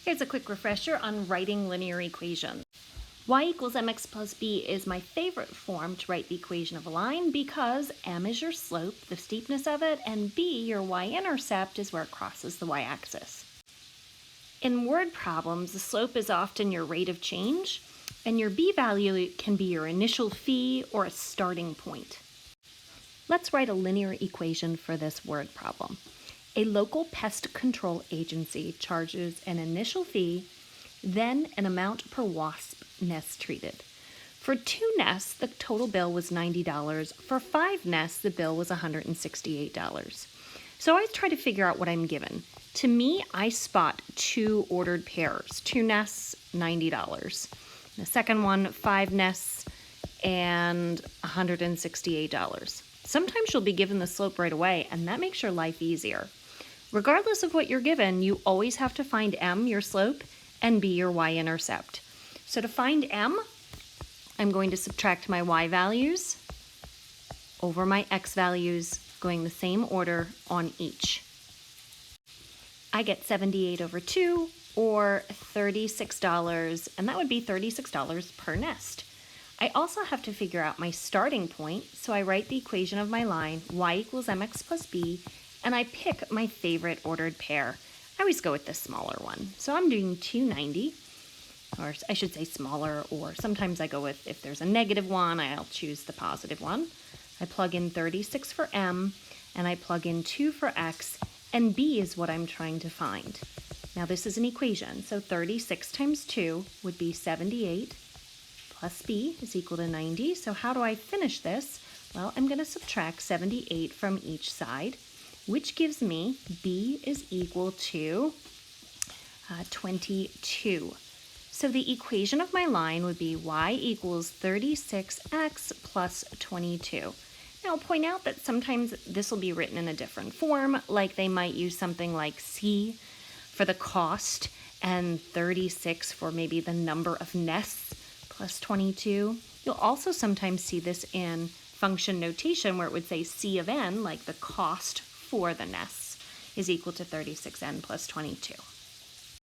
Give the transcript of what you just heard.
Here's a quick refresher on writing linear equations. Y equals mx plus b is my favorite form to write the equation of a line because m is your slope, the steepness of it, and b, your y-intercept, is where it crosses the y-axis. In word problems, the slope is often your rate of change, and your b value can be your initial phi or a starting point. Let's write a linear equation for this word problem. A local pest control agency charges an initial fee, then an amount per wasp nest treated. For 2 nests, the total bill was $90. For 5 nests, the bill was $168. So I try to figure out what I'm given. To me, I spot 2 ordered pairs. 2 nests, $90. The second one, 5 nests, and $168. Sometimes you'll be given the slope right away, and that makes your life easier. Regardless of what you're given, you always have to find m, your slope, and b, your y-intercept. So to find m, I'm going to subtract my y values over my x values, going the same order on each. I get 78 over 2, or $36, and that would be $36 per nest. I also have to figure out my starting point, so I write the equation of my line, y equals mx plus b, and I pick my favorite ordered pair. I always go with the smaller one. So I'm doing 290, or I should say smaller, or sometimes I go with, if there's a negative one, I'll choose the positive one. I plug in 36 for m, and I plug in 2 for x, and b is what I'm trying to find. Now this is an equation, so 36 times 2 would be 78, plus b is equal to 90. So how do I finish this? Well, I'm going to subtract 78 from each side, which gives me b is equal to 22. So the equation of my line would be y equals 36x plus 22. Now I'll point out that sometimes this will be written in a different form, like they might use something like c for the cost and 36 for maybe the number of nests plus 22. You'll also sometimes see this in function notation where it would say c of n, like the cost for the nests, is equal to 36n plus 22.